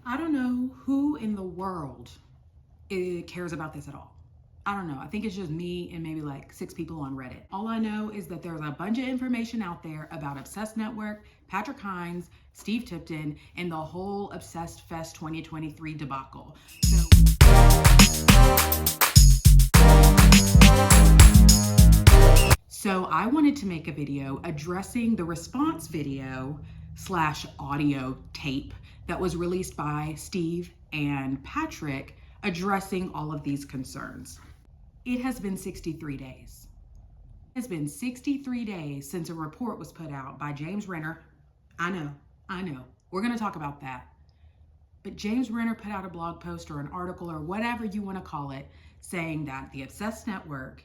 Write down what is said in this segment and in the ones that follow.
I don't know who in the world cares about this at all. I don't know. I think it's just me and maybe like 6 people on Reddit. All I know is that there's a bunch of information out there about Obsessed Network, Patrick Hinds, Steve Tipton, and the whole Obsessed Fest 2023 debacle. So I wanted to make a video addressing the response video / audio tape that was released by Steve and Patrick addressing all of these concerns. It has been 63 days. It has been 63 days since a report was put out by James Renner. I know. We're going to talk about that. But James Renner put out a blog post or an article or whatever you want to call it saying that the Obsessed Network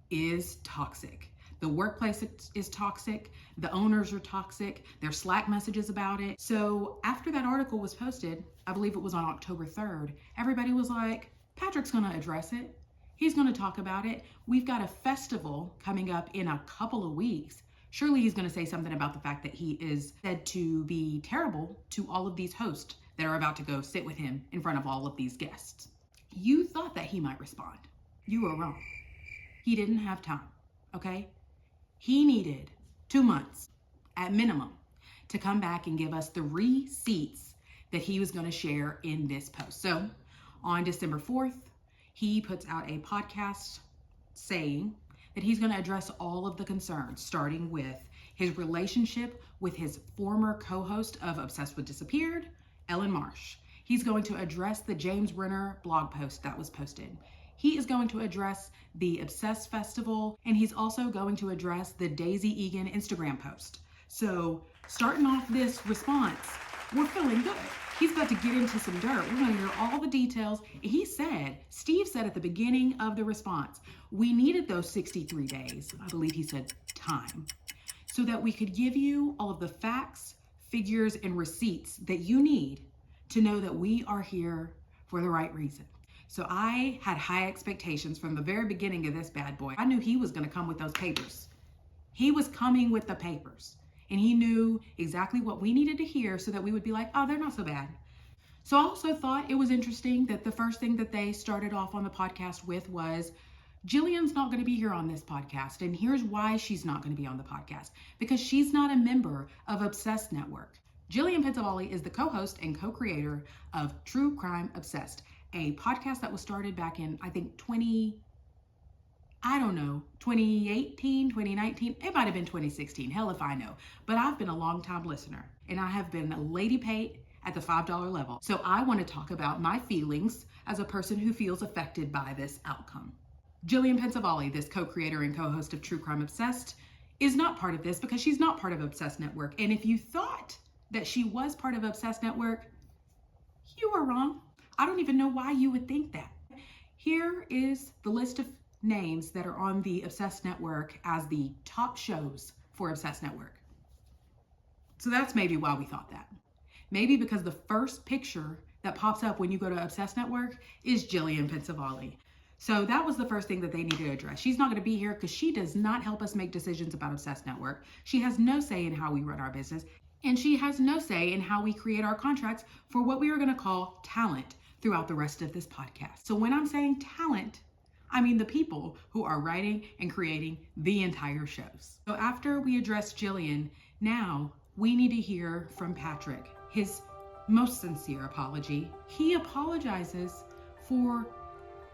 is toxic. The workplace is toxic. The owners are toxic. There's Slack messages about it. So after that article was posted, I believe it was on October 3rd, everybody was like, Patrick's going to address it. He's going to talk about it. We've got a festival coming up in a couple of weeks. Surely he's going to say something about the fact that he is said to be terrible to all of these hosts that are about to go sit with him in front of all of these guests. You thought that he might respond. You were wrong. He didn't have time, okay? He needed 2 months at minimum to come back and give us the receipts that he was going to share in this post. So on December 4th, he puts out a podcast saying that he's going to address all of the concerns, starting with his relationship with his former co-host of Obsessed with Disappeared, Ellyn Marsh. He's going to address the James Renner blog post that was posted. He is going to address the Obsessed Festival, and he's also going to address the Daisy Egan Instagram post. So starting off this response, we're feeling good. He's about to get into some dirt. We're going to hear all the details. Steve said at the beginning of the response, we needed those 63 days, I believe he said time, so that we could give you all of the facts, figures, and receipts that you need to know that we are here for the right reason. So I had high expectations from the very beginning of this bad boy. I knew he was going to come with those papers. He was coming with the papers. And he knew exactly what we needed to hear so that we would be like, oh, they're not so bad. So I also thought it was interesting that the first thing that they started off on the podcast with was, Jillian's not going to be here on this podcast. And here's why she's not going to be on the podcast. Because she's not a member of Obsessed Network. Jillian Pensavalle is the co-host and co-creator of True Crime Obsessed, a podcast that was started back in, I think, 2018, 2019. It might have been 2016. Hell if I know. But I've been a long-time listener, and I have been a Lady Pate at the $5 level. So I want to talk about my feelings as a person who feels affected by this outcome. Jillian Pensavalle, this co-creator and co-host of True Crime Obsessed, is not part of this because she's not part of Obsessed Network. And if you thought that she was part of Obsessed Network, you were wrong. I don't even know why you would think that. Here is the list of names that are on the Obsessed Network as the top shows for Obsessed Network. So that's maybe why we thought that. Maybe because the first picture that pops up when you go to Obsessed Network is Jillian Pensavalle. So that was the first thing that they need to address. She's not going to be here because she does not help us make decisions about Obsessed Network. She has no say in how we run our business, and she has no say in how we create our contracts for what we are going to call talent throughout the rest of this podcast. So when I'm saying talent, I mean the people who are writing and creating the entire shows. So after we address Jillian, now we need to hear from Patrick, his most sincere apology. He apologizes for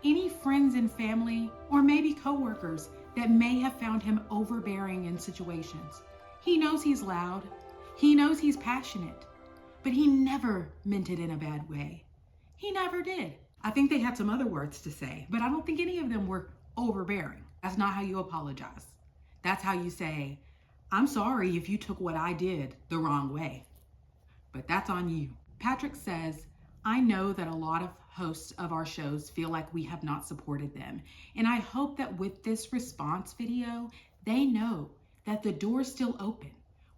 any friends and family or maybe coworkers that may have found him overbearing in situations. He knows he's loud. He knows he's passionate, but he never meant it in a bad way. He never did. I think they had some other words to say, but I don't think any of them were overbearing. That's not how you apologize. That's how you say, I'm sorry if you took what I did the wrong way, but that's on you. Patrick says, I know that a lot of hosts of our shows feel like we have not supported them. And I hope that with this response video, they know that the door's still open.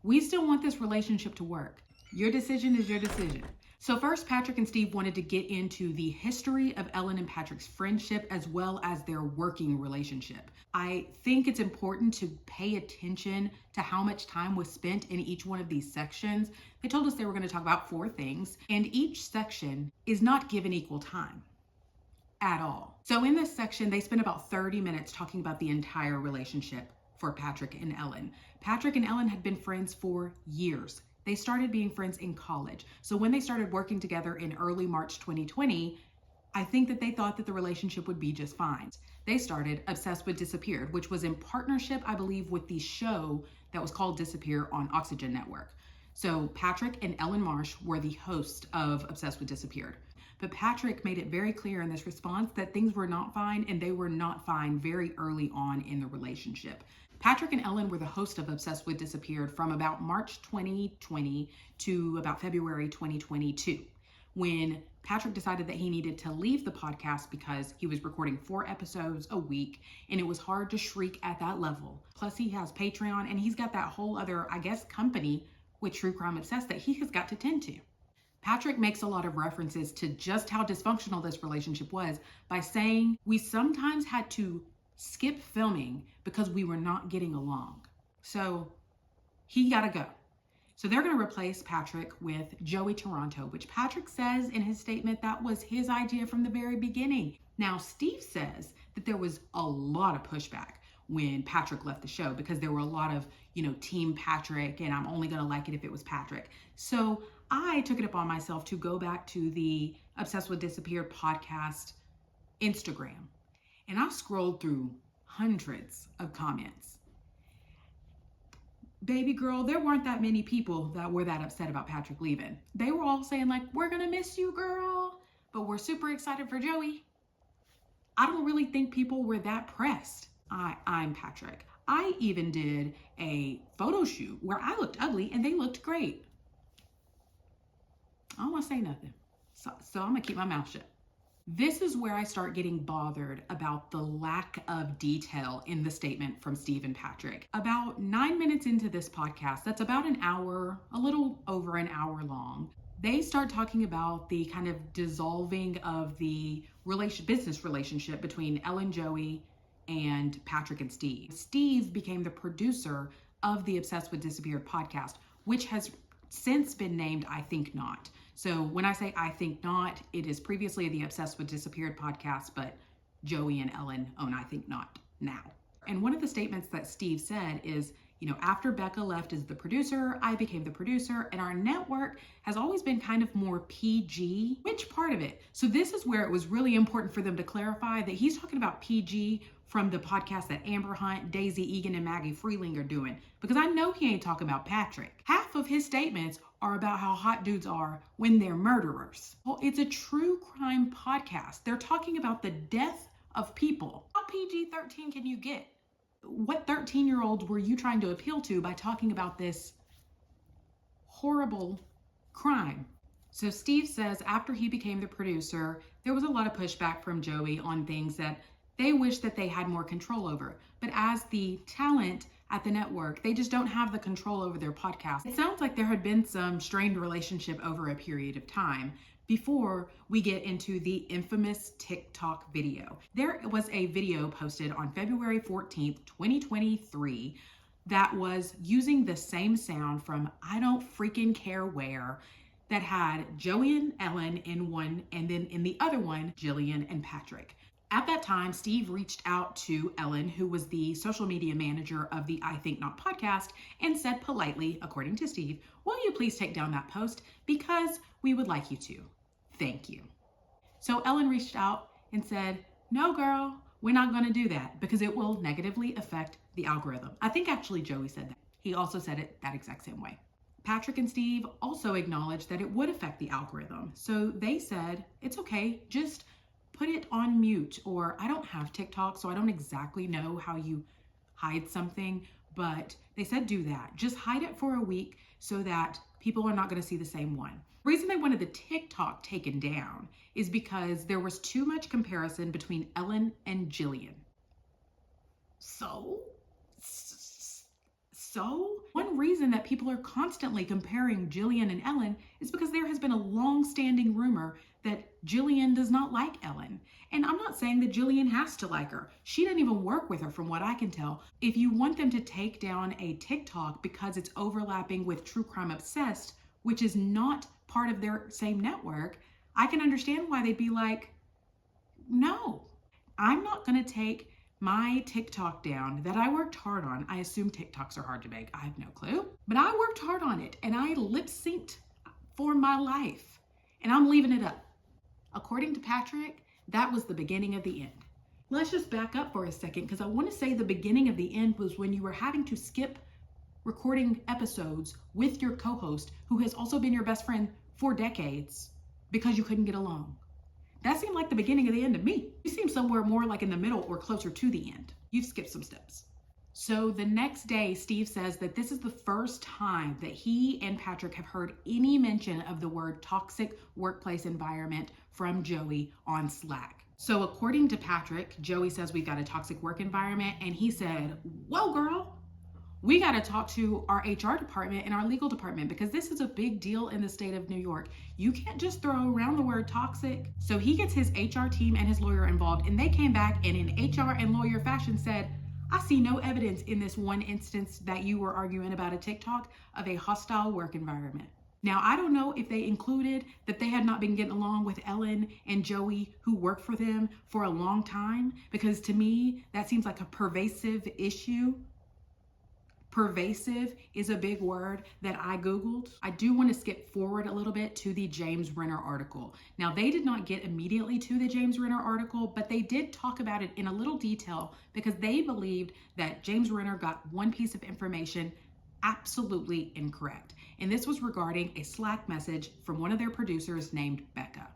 We still want this relationship to work. Your decision is your decision. So first, Patrick and Steve wanted to get into the history of Ellyn and Patrick's friendship as well as their working relationship. I think it's important to pay attention to how much time was spent in each one of these sections. They told us they were going to talk about 4 things, and each section is not given equal time at all. So in this section, they spent about 30 minutes talking about the entire relationship for Patrick and Ellyn. Patrick and Ellyn had been friends for years. They started being friends in college. So when they started working together in early March 2020, I think that they thought that the relationship would be just fine. They started Obsessed with Disappeared, which was in partnership, I believe, with the show that was called Disappear on Oxygen Network. So Patrick and Ellyn Marsh were the host of Obsessed with Disappeared. But Patrick made it very clear in this response that things were not fine, and they were not fine very early on in the relationship. Patrick and Ellyn were the host of Obsessed with Disappeared from about March 2020 to about February 2022, when Patrick decided that he needed to leave the podcast because he was recording 4 episodes a week, and it was hard to shriek at that level. Plus, he has Patreon, and he's got that whole other, I guess, company with True Crime Obsessed that he has got to tend to. Patrick makes a lot of references to just how dysfunctional this relationship was by saying we sometimes had to skip filming because we were not getting along. So he gotta go. So they're gonna replace Patrick with Joey Toronto, which Patrick says in his statement that was his idea from the very beginning. Now, Steve says that there was a lot of pushback when Patrick left the show because there were a lot of, Team Patrick, and I'm only gonna like it if it was Patrick. So I took it upon myself to go back to the Obsessed with Disappeared podcast Instagram, and I scrolled through hundreds of comments. Baby girl, there weren't that many people that were that upset about Patrick leaving. They were all saying like, we're gonna miss you, girl, but we're super excited for Joey. I don't really think people were that pressed. I'm Patrick. I even did a photo shoot where I looked ugly and they looked great. I don't want to say nothing. So I'm gonna keep my mouth shut. This is where I start getting bothered about the lack of detail in the statement from Steve and Patrick. About 9 minutes into this podcast, that's about an hour, a little over an hour long, they start talking about the kind of dissolving of the business relationship between Ellyn, Joey, and Patrick and Steve. Steve became the producer of the Obsessed with Disappeared podcast, which has since been named I Think Not. So when I say I Think Not, it is previously the Obsessed with Disappeared podcast, but Joey and Ellyn own I Think Not now. And one of the statements that Steve said is, after Becca left as the producer, I became the producer, and our network has always been kind of more PG. Which part of it? So this is where it was really important for them to clarify that he's talking about PG from the podcast that Amber Hunt, Daisy Egan, and Maggie Freeling are doing, because I know he ain't talking about Patrick. Half of his statements are about how hot dudes are when they're murderers. Well, it's a true crime podcast. They're talking about the death of people. How PG-13 can you get? What 13-year-olds were you trying to appeal to by talking about this horrible crime? So Steve says after he became the producer, there was a lot of pushback from Joey on things that they wish that they had more control over. But as the talent at the network, they just don't have the control over their podcast. It sounds like there had been some strained relationship over a period of time before we get into the infamous TikTok video. There was a video posted on February 14th, 2023 that was using the same sound from I Don't Freaking Care Where that had Joey and Ellyn in one, and then in the other one, Jillian and Patrick. At that time, Steve reached out to Ellyn, who was the social media manager of the I Think Not podcast, and said politely, according to Steve, will you please take down that post because we would like you to. Thank you. So Ellyn reached out and said, no, girl, we're not going to do that because it will negatively affect the algorithm. I think actually Joey said that. He also said it that exact same way. Patrick and Steve also acknowledged that it would affect the algorithm. So they said, it's okay, just put it on mute, or I don't have TikTok, so I don't exactly know how you hide something, but they said do that. Just hide it for a week so that people are not going to see the same one. The reason they wanted the TikTok taken down is because there was too much comparison between Ellyn and Jillian. So So, one reason that people are constantly comparing Jillian and Ellyn is because there has been a long-standing rumor that Jillian does not like Ellyn. And I'm not saying that Jillian has to like her. She didn't even work with her from what I can tell. If you want them to take down a TikTok because it's overlapping with True Crime Obsessed, which is not part of their same network, I can understand why they'd be like, no, I'm not gonna take my TikTok down that I worked hard on. I assume TikToks are hard to make. I have no clue. But I worked hard on it and I lip synced for my life and I'm leaving it up. According to Patrick, that was the beginning of the end. Let's just back up for a second because I want to say the beginning of the end was when you were having to skip recording episodes with your co-host who has also been your best friend for decades because you couldn't get along. That seemed like the beginning of the end to me. You seem somewhere more like in the middle or closer to the end. You've skipped some steps. So the next day, Steve says that this is the first time that he and Patrick have heard any mention of the word toxic workplace environment from Joey on Slack. So according to Patrick, Joey says we've got a toxic work environment and he said, whoa girl, we got to talk to our HR department and our legal department because this is a big deal in the state of New York. You can't just throw around the word toxic. So he gets his HR team and his lawyer involved and they came back and in HR and lawyer fashion said, I see no evidence in this one instance that you were arguing about a TikTok of a hostile work environment. Now, I don't know if they included that they had not been getting along with Ellyn and Joey who worked for them for a long time, because to me, that seems like a pervasive issue. Pervasive is a big word that I Googled. I do want to skip forward a little bit to the James Renner article. Now, they did not get immediately to the James Renner article, but they did talk about it in a little detail because they believed that James Renner got one piece of information absolutely incorrect. And this was regarding a Slack message from one of their producers named Becca.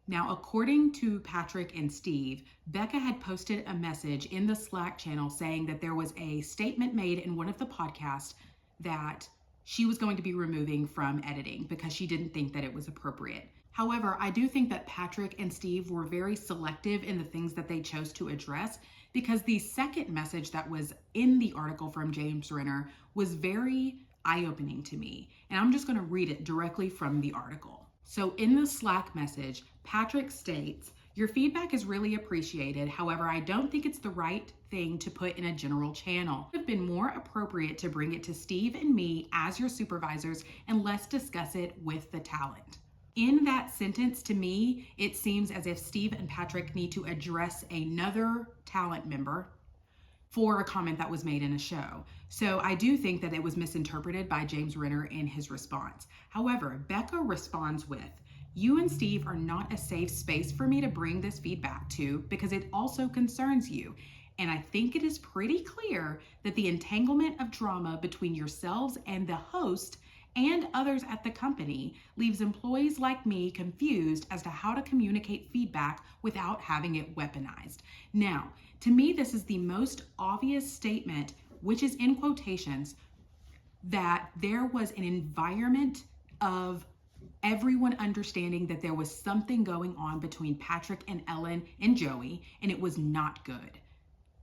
Now, according to Patrick and Steve, Becca had posted a message in the Slack channel saying that there was a statement made in one of the podcasts that she was going to be removing from editing because she didn't think that it was appropriate. However, I do think that Patrick and Steve were very selective in the things that they chose to address because the second message that was in the article from James Renner was very eye-opening to me. And I'm just going to read it directly from the article. So in the Slack message, Patrick states, your feedback is really appreciated. However, I don't think it's the right thing to put in a general channel. It would have been more appropriate to bring it to Steve and me as your supervisors and let's discuss it with the talent. In that sentence, to me, it seems as if Steve and Patrick need to address another talent member for a comment that was made in a show. So I do think that it was misinterpreted by James Renner in his response. However, Becca responds with, you and Steve are not a safe space for me to bring this feedback to because it also concerns you. And I think it is pretty clear that the entanglement of drama between yourselves and the host and others at the company leaves employees like me confused as to how to communicate feedback without having it weaponized. Now, to me, this is the most obvious statement, which is in quotations, that there was an environment of everyone understanding that there was something going on between Patrick and Ellyn and Joey, and it was not good.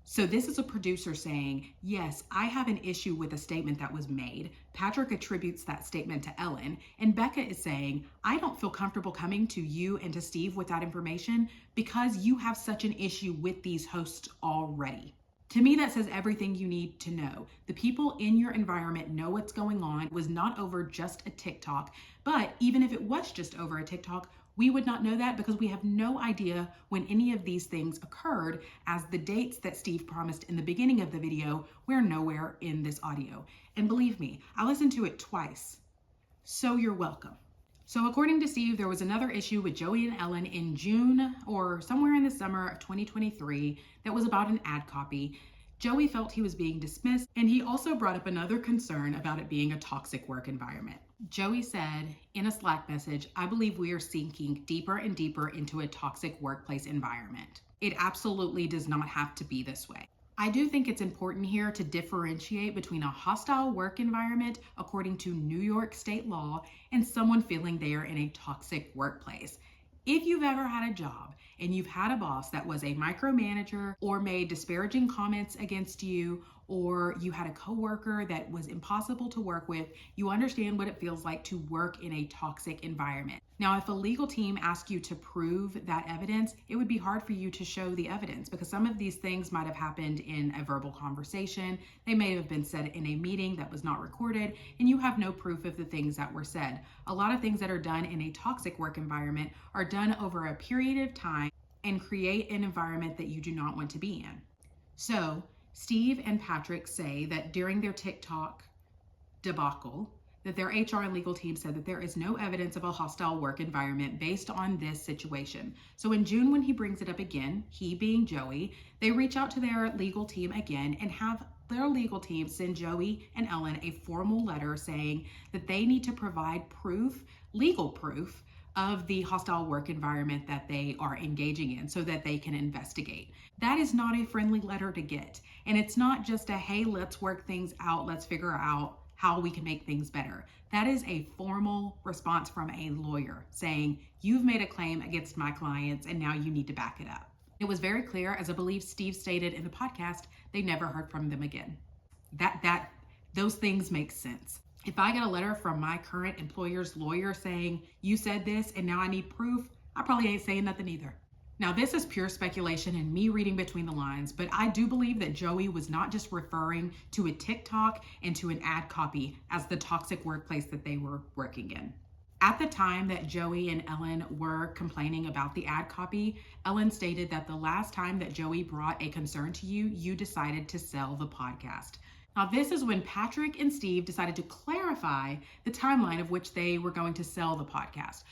So this is a producer saying, yes, I have an issue with a statement that was made. Patrick attributes that statement to Ellyn, and Becca is saying, I don't feel comfortable coming to you and to Steve with that information because you have such an issue with these hosts already. To me, that says everything you need to know. The people in your environment know what's going on. It was not over just a TikTok, but even if it was just over a TikTok, we would not know that because we have no idea when any of these things occurred, as the dates that Steve promised in the beginning of the video were nowhere in this audio. And believe me, I listened to it twice, so you're welcome. So according to Steve, there was another issue with Joey and Ellyn in June or somewhere in the summer of 2023 that was about an ad copy. Joey felt he was being dismissed, and he also brought up another concern about it being a toxic work environment. Joey said in a Slack message, I believe we are sinking deeper and deeper into a toxic workplace environment. It absolutely does not have to be this way. I do think it's important here to differentiate between a hostile work environment according to New York state law and someone feeling they are in a toxic workplace. If you've ever had a job and you've had a boss that was a micromanager or made disparaging comments against you or you had a coworker that was impossible to work with, you understand what it feels like to work in a toxic environment. Now, if a legal team asks you to prove that evidence, it would be hard for you to show the evidence because some of these things might have happened in a verbal conversation. They may have been said in a meeting that was not recorded, and you have no proof of the things that were said. A lot of things that are done in a toxic work environment are done over a period of time and create an environment that you do not want to be in. So, Steve and Patrick say that during their TikTok debacle, that their HR and legal team said that there is no evidence of a hostile work environment based on this situation. So in June, when he brings it up again, he being Joey, they reach out to their legal team again and have their legal team send Joey and Ellyn a formal letter saying that they need to provide proof, legal proof, of the hostile work environment that they are engaging in so that they can investigate. That is not a friendly letter to get. And it's not just a, hey, let's work things out, let's figure out how we can make things better. That is a formal response from a lawyer saying, you've made a claim against my clients and now you need to back it up. It was very clear, as I believe Steve stated in the podcast, they never heard from them again. Those things make sense. If I get a letter from my current employer's lawyer saying, you said this and now I need proof, I probably ain't saying nothing either. Now, this is pure speculation and me reading between the lines, but I do believe that Joey was not just referring to a TikTok and to an ad copy as the toxic workplace that they were working in. At the time that Joey and Ellyn were complaining about the ad copy, Ellyn stated that the last time that Joey brought a concern to you, you decided to sell the podcast. Now, this is when Patrick and Steve decided to clarify the timeline of which they were going to sell the podcast.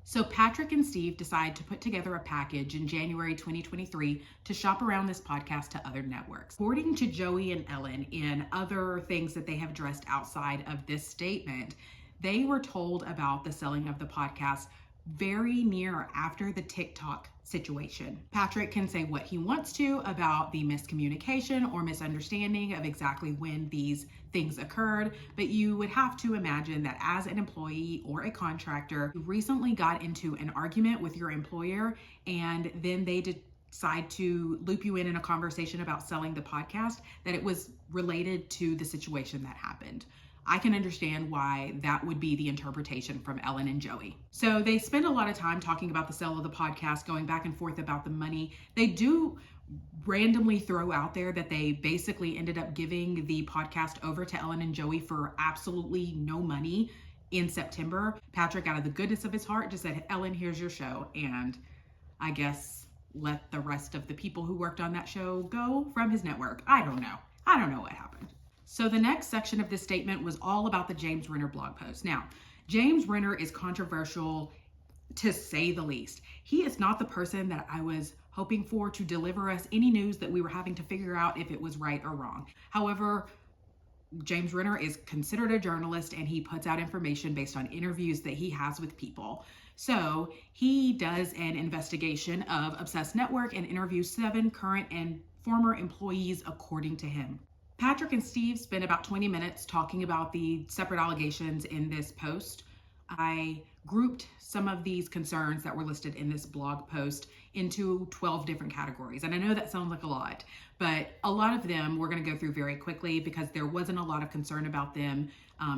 So Patrick and Steve decided to put together a package in January 2023 to shop around this podcast to other networks. According to Joey and Ellyn, in other things that they have addressed outside of this statement, they were told about the selling of the podcast very near after the TikTok situation. Patrick can say what he wants to about the miscommunication or misunderstanding of exactly when these things occurred, but you would have to imagine that as an employee or a contractor, you recently got into an argument with your employer and then they decide to loop you in a conversation about selling the podcast, that it was related to the situation that happened. I can understand why that would be the interpretation from Ellyn and Joey. So they spend a lot of time talking about the sale of the podcast, going back and forth about the money. They do randomly throw out there that they basically ended up giving the podcast over to Ellyn and Joey for absolutely no money in September. Patrick, out of the goodness of his heart, just said, Ellyn, here's your show. And I guess let the rest of the people who worked on that show go from his network. I don't know what happened. So the next section of this statement was all about the James Renner blog post. Now, James Renner is controversial to say the least. He is not the person that I was hoping for to deliver us any news that we were having to figure out if it was right or wrong. However, James Renner is considered a journalist and he puts out information based on interviews that he has with people. So he does an investigation of Obsessed Network and interviews 7 current and former employees according to him. Patrick and Steve spent about 20 minutes talking about the separate allegations in this post. I grouped some of these concerns that were listed in this blog post into 12 different categories. And I know that sounds like a lot, but a lot of them we're going to go through very quickly because there wasn't a lot of concern about them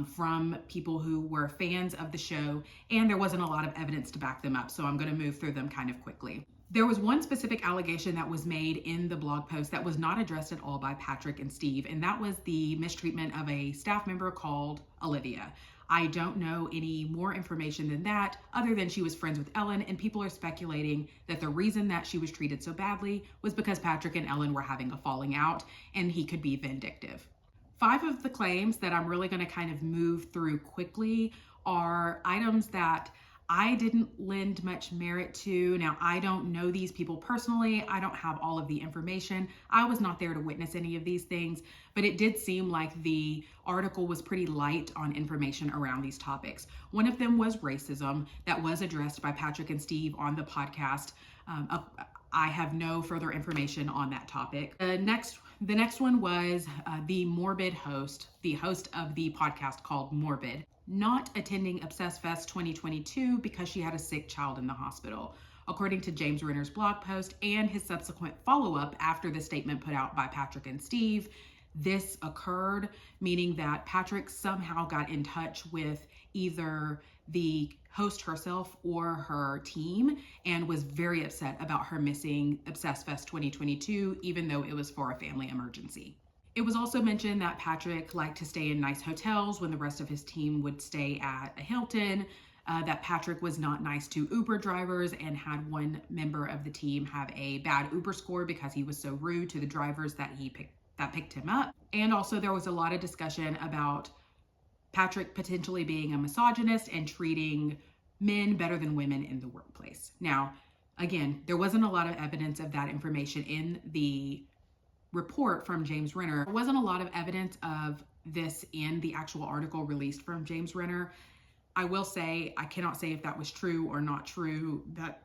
from people who were fans of the show, and there wasn't a lot of evidence to back them up. So I'm going to move through them kind of quickly. There was one specific allegation that was made in the blog post that was not addressed at all by Patrick and Steve, and that was the mistreatment of a staff member called Olivia. I don't know any more information than that, other than she was friends with Ellyn, and people are speculating that the reason that she was treated so badly was because Patrick and Ellyn were having a falling out, and he could be vindictive. 5 of the claims that I'm really going to kind of move through quickly are items that I didn't lend much merit to. Now, I don't know these people personally. I don't have all of the information. I was not there to witness any of these things, but it did seem like the article was pretty light on information around these topics. One of them was racism that was addressed by Patrick and Steve on the podcast. I have no further information on that topic. The next one was the Morbid host, the host of the podcast called Morbid, not attending Obsessed Fest 2022 because she had a sick child in the hospital. According to James Renner's blog post and his subsequent follow-up after the statement put out by Patrick and Steve, this occurred, meaning that Patrick somehow got in touch with either the host herself or her team and was very upset about her missing Obsessed Fest 2022, even though it was for a family emergency. It was also mentioned that Patrick liked to stay in nice hotels when the rest of his team would stay at a Hilton, that Patrick was not nice to Uber drivers and had one member of the team have a bad Uber score because he was so rude to the drivers that picked him up. And also there was a lot of discussion about Patrick potentially being a misogynist and treating men better than women in the workplace. Now, again, there wasn't a lot of evidence of that information in the report from James Renner. There wasn't a lot of evidence of this in the actual article released from James Renner. I will say, I cannot say if that was true or not true. That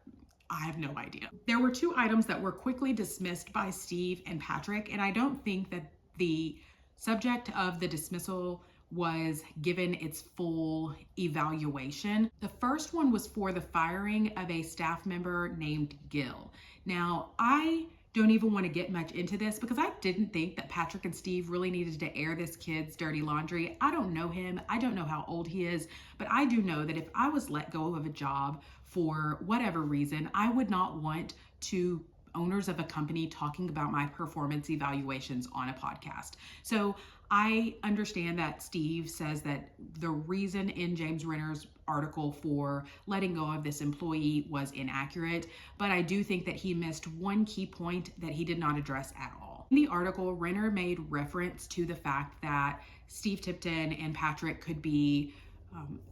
I have no idea. There were 2 items that were quickly dismissed by Steve and Patrick, and I don't think that the subject of the dismissal was given its full evaluation. The first one was for the firing of a staff member named Gil. Now, I don't even want to get much into this because I didn't think that Patrick and Steve really needed to air this kid's dirty laundry. I don't know him. I don't know how old he is, but I do know that if I was let go of a job for whatever reason, I would not want to owners of a company talking about my performance evaluations on a podcast. So I understand that Steve says that the reason in James Renner's article for letting go of this employee was inaccurate, but I do think that he missed one key point that he did not address at all. In the article, Renner made reference to the fact that Steve Tipton and Patrick could be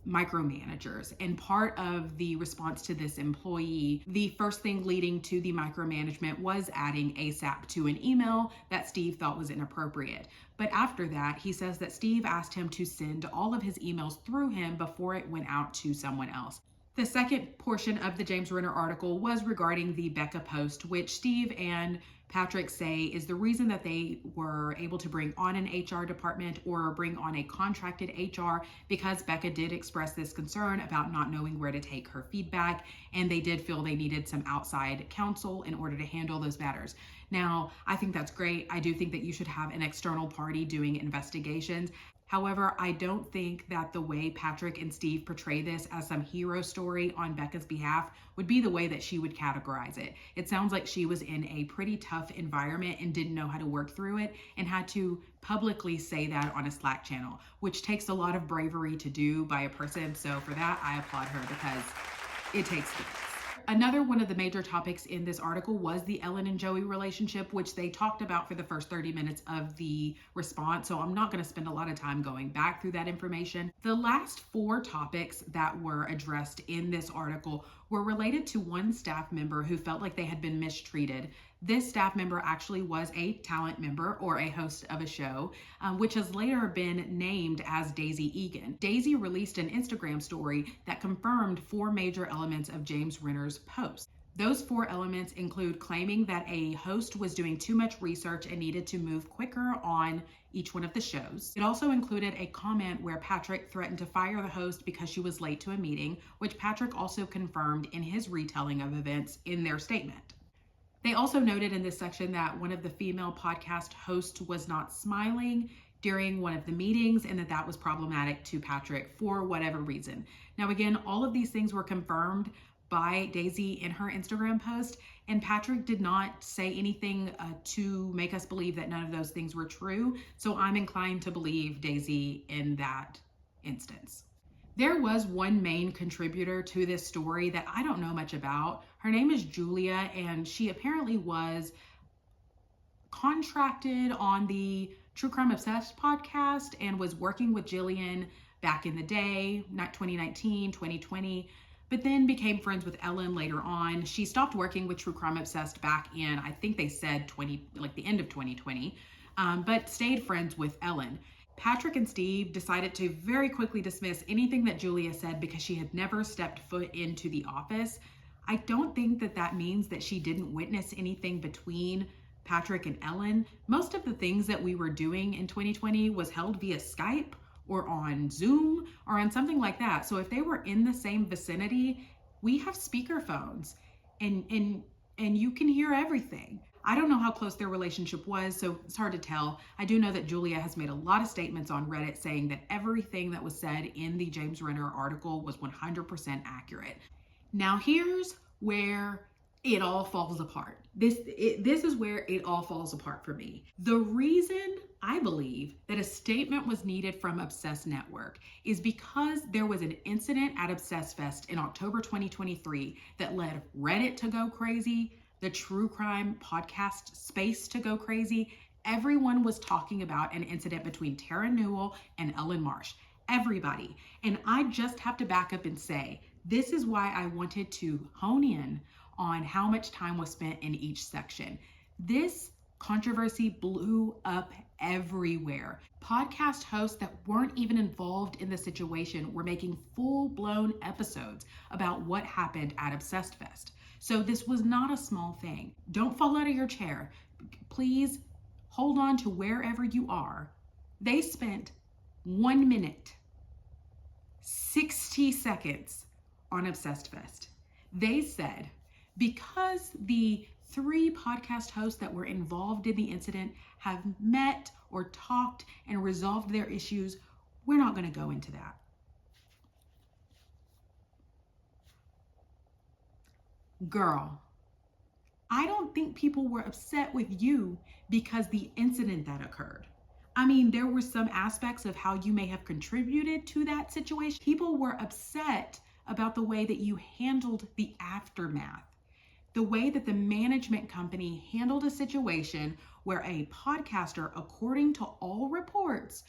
micromanagers, and part of the response to this employee, the first thing leading to the micromanagement was adding ASAP to an email that Steve thought was inappropriate. But after that, he says that Steve asked him to send all of his emails through him before it went out to someone else. The second portion of the James Renner article was regarding the Becca post, which Steve and Patrick say is the reason that they were able to bring on an HR department or bring on a contracted HR, because Becca did express this concern about not knowing where to take her feedback, and they did feel they needed some outside counsel in order to handle those matters. Now, I think that's great. I do think that you should have an external party doing investigations. However, I don't think that the way Patrick and Steve portray this as some hero story on Becca's behalf would be the way that she would categorize it. It sounds like she was in a pretty tough environment and didn't know how to work through it and had to publicly say that on a Slack channel, which takes a lot of bravery to do by a person. So for that, I applaud her because it takes guts. Another one of the major topics in this article was the Ellyn and Joey relationship, which they talked about for the first 30 minutes of the response. So I'm not going to spend a lot of time going back through that information. The last 4 topics that were addressed in this article were related to one staff member who felt like they had been mistreated. This staff member actually was a talent member or a host of a show, which has later been named as Daisy Egan. Daisy released an Instagram story that confirmed 4 major elements of James Renner's post. Those 4 elements include claiming that a host was doing too much research and needed to move quicker on each one of the shows. It also included a comment where Patrick threatened to fire the host because she was late to a meeting, which Patrick also confirmed in his retelling of events in their statement. They also noted in this section that one of the female podcast hosts was not smiling during one of the meetings and that was problematic to Patrick for whatever reason. Now, again, all of these things were confirmed by Daisy in her Instagram post, and Patrick did not say anything to make us believe that none of those things were true. So I'm inclined to believe Daisy in that instance. There was one main contributor to this story that I don't know much about. Her name is Julia, and she apparently was contracted on the True Crime Obsessed podcast and was working with Jillian back in the day, 2019, 2020, but then became friends with Ellyn later on. She stopped working with True Crime Obsessed back in, I think they said the end of 2020, but stayed friends with Ellyn. Patrick and Steve decided to very quickly dismiss anything that Julia said because she had never stepped foot into the office. I don't think that that means that she didn't witness anything between Patrick and Ellyn. Most of the things that we were doing in 2020 was held via Skype or on Zoom or on something like that. So if they were in the same vicinity, we have speakerphones and you can hear everything. I don't know how close their relationship was, so it's hard to tell. I do know that Julia has made a lot of statements on Reddit saying that everything that was said in the James Renner article was 100% accurate. Now here's where it all falls apart. This is where it all falls apart for me. The reason I believe that a statement was needed from Obsessed Network is because there was an incident at Obsessed Fest in October 2023 that led Reddit to go crazy, the true crime podcast space to go crazy. Everyone was talking about an incident between Tara Newell and Ellyn Marsh. Everybody. And I just have to back up and say, this is why I wanted to hone in on how much time was spent in each section. This controversy blew up everywhere. Podcast hosts that weren't even involved in the situation were making full-blown episodes about what happened at Obsessed Fest. So this was not a small thing. Don't fall out of your chair. Please hold on to wherever you are. They spent 1 minute, 60 seconds on Obsessed Fest. They said, because the 3 podcast hosts that were involved in the incident have met or talked and resolved their issues, we're not going to go into that. Girl, I don't think people were upset with you because the incident that occurred. I mean, there were some aspects of how you may have contributed to that situation. People were upset about the way that you handled the aftermath. The way that the management company handled a situation where a podcaster, according to all reports,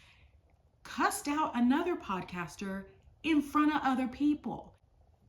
cussed out another podcaster in front of other people.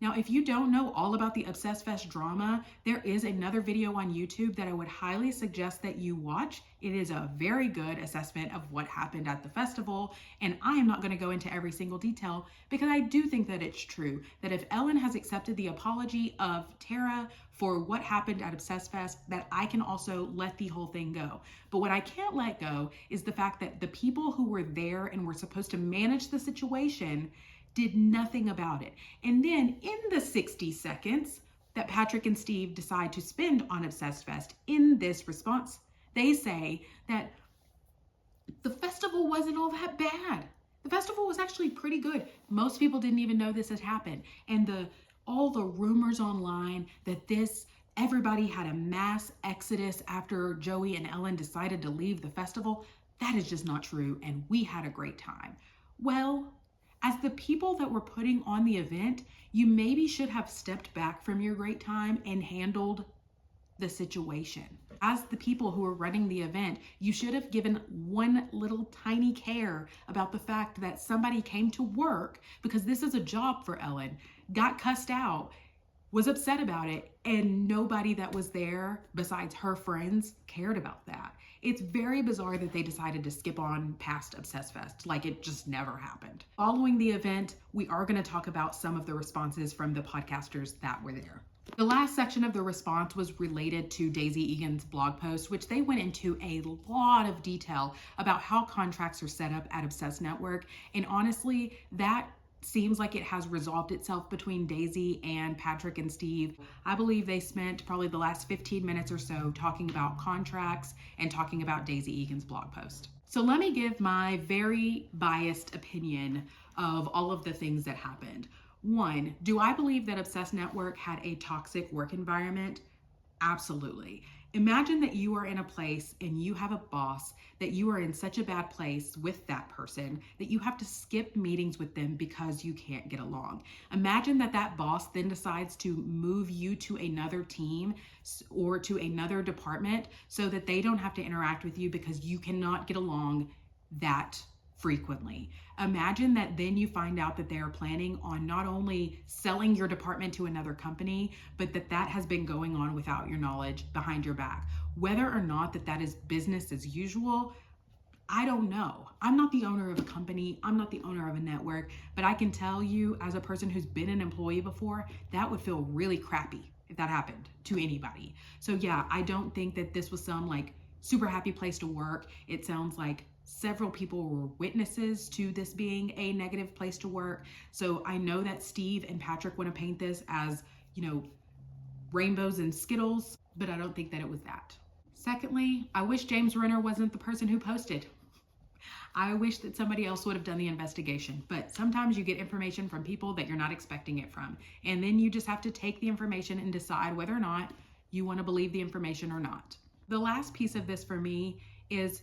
Now, if you don't know all about the Obsessed Fest drama, there is another video on YouTube that I would highly suggest that you watch. It is a very good assessment of what happened at the festival, and I am not going to go into every single detail because I do think that it's true that if Ellyn has accepted the apology of Tara for what happened at Obsessed Fest, that I can also let the whole thing go. But what I can't let go is the fact that the people who were there and were supposed to manage the situation did nothing about it. And then in the 60 seconds that Patrick and Steve decide to spend on Obsessed Fest, in this response, they say that the festival wasn't all that bad. The festival was actually pretty good. Most people didn't even know this had happened. And all the rumors online that everybody had a mass exodus after Joey and Ellyn decided to leave the festival, that is just not true. And we had a great time. Well, as the people that were putting on the event, you maybe should have stepped back from your great time and handled the situation. As the people who were running the event, you should have given one little tiny care about the fact that somebody came to work, because this is a job for Ellyn, got cussed out, was upset about it, and nobody that was there besides her friends cared about that. It's very bizarre that they decided to skip on past Obsessed Fest, like it just never happened. Following the event, we are going to talk about some of the responses from the podcasters that were there. The last section of the response was related to Daisy Egan's blog post, which they went into a lot of detail about how contracts are set up at Obsessed Network. And honestly, that seems like it has resolved itself between Daisy and Patrick and Steve. I believe they spent probably the last 15 minutes or so talking about contracts and talking about Daisy Egan's blog post. So let me give my very biased opinion of all of the things that happened. 1, do I believe that Obsessed Network had a toxic work environment? Absolutely. Imagine that you are in a place and you have a boss that you are in such a bad place with that person that you have to skip meetings with them because you can't get along. Imagine that that boss then decides to move you to another team or to another department so that they don't have to interact with you because you cannot get along that frequently. Imagine that then you find out that they are planning on not only selling your department to another company, but that has been going on without your knowledge behind your back. Whether or not that is business as usual, I don't know. I'm not the owner of a company. I'm not the owner of a network, but I can tell you as a person who's been an employee before, that would feel really crappy if that happened to anybody. So yeah, I don't think that this was some like super happy place to work. It sounds like several people were witnesses to this being a negative place to work. So I know that Steve and Patrick want to paint this as, rainbows and Skittles, but I don't think that it was that. Secondly, I wish James Renner wasn't the person who posted. I wish that somebody else would have done the investigation, but sometimes you get information from people that you're not expecting it from. And then you just have to take the information and decide whether or not you want to believe the information or not. The last piece of this for me is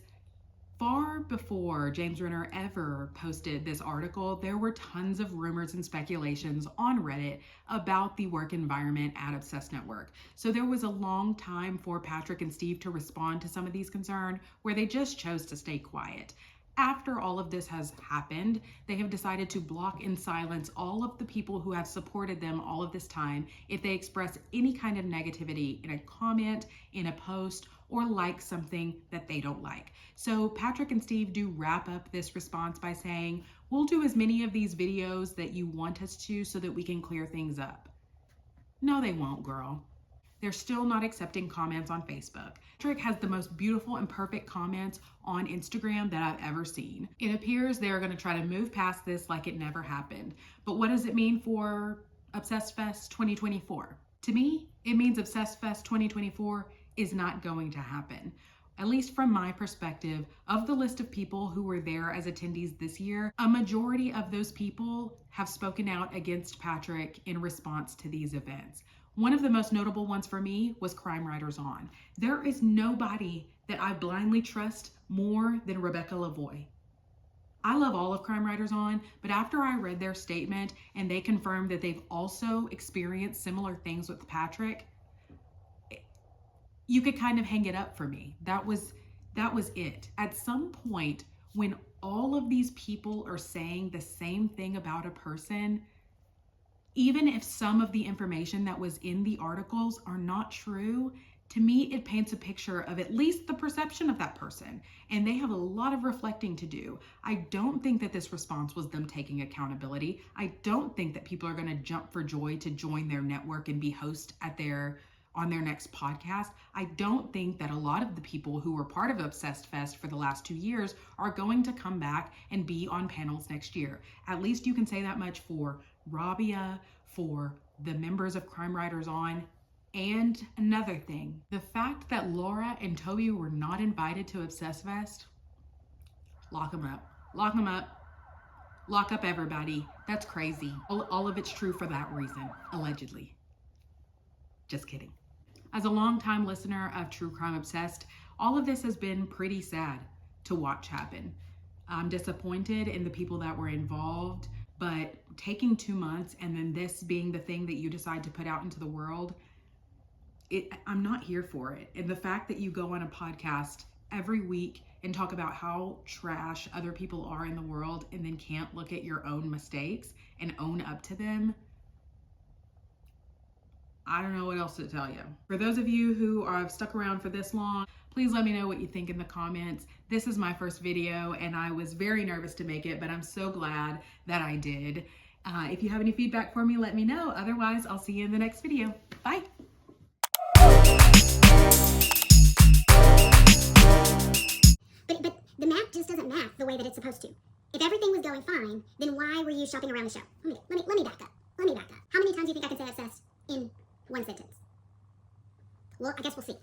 far before James Renner ever posted this article, there were tons of rumors and speculations on Reddit about the work environment at Obsessed Network. So there was a long time for Patrick and Steve to respond to some of these concerns where they just chose to stay quiet. After all of this has happened, they have decided to block and silence all of the people who have supported them all of this time if they express any kind of negativity in a comment, in a post, or like something that they don't like. So Patrick and Steve do wrap up this response by saying, we'll do as many of these videos that you want us to so that we can clear things up. No, they won't, girl. They're still not accepting comments on Facebook. Patrick has the most beautiful and perfect comments on Instagram that I've ever seen. It appears they're going to try to move past this like it never happened. But what does it mean for Obsessed Fest 2024? To me, it means Obsessed Fest 2024 is not going to happen. At least from my perspective, of the list of people who were there as attendees this year, a majority of those people have spoken out against Patrick in response to these events. One of the most notable ones for me was Crime Writers On. There is nobody that I blindly trust more than Rebecca Lavoie. I love all of Crime Writers On, but after I read their statement and they confirmed that they've also experienced similar things with Patrick, you could kind of hang it up for me. That was it. At some point, when all of these people are saying the same thing about a person, even if some of the information that was in the articles are not true, to me, it paints a picture of at least the perception of that person. And they have a lot of reflecting to do. I don't think that this response was them taking accountability. I don't think that people are going to jump for joy to join their network and be host on their next podcast. I don't think that a lot of the people who were part of Obsessed Fest for the last 2 years are going to come back and be on panels next year. At least you can say that much for Rabia, for the members of Crime Writers On. And another thing, the fact that Laura and Toby were not invited to Obsessed Fest, lock them up. Lock them up. Lock up everybody. That's crazy. All of it's true for that reason, allegedly. Just kidding. As a longtime listener of True Crime Obsessed, all of this has been pretty sad to watch happen. I'm disappointed in the people that were involved, but taking 2 months and then this being the thing that you decide to put out into the world, I'm not here for it. And the fact that you go on a podcast every week and talk about how trash other people are in the world and then can't look at your own mistakes and own up to them, I don't know what else to tell you. For those of you who have stuck around for this long, please let me know what you think in the comments. This is my first video and I was very nervous to make it, but I'm so glad that I did. If you have any feedback for me, let me know. Otherwise, I'll see you in the next video. Bye. But the math just doesn't math the way that it's supposed to. If everything was going fine, then why were you shopping around the show? Let me back up. How many times do you think I can say obsessed in one sentence? Well, I guess we'll see.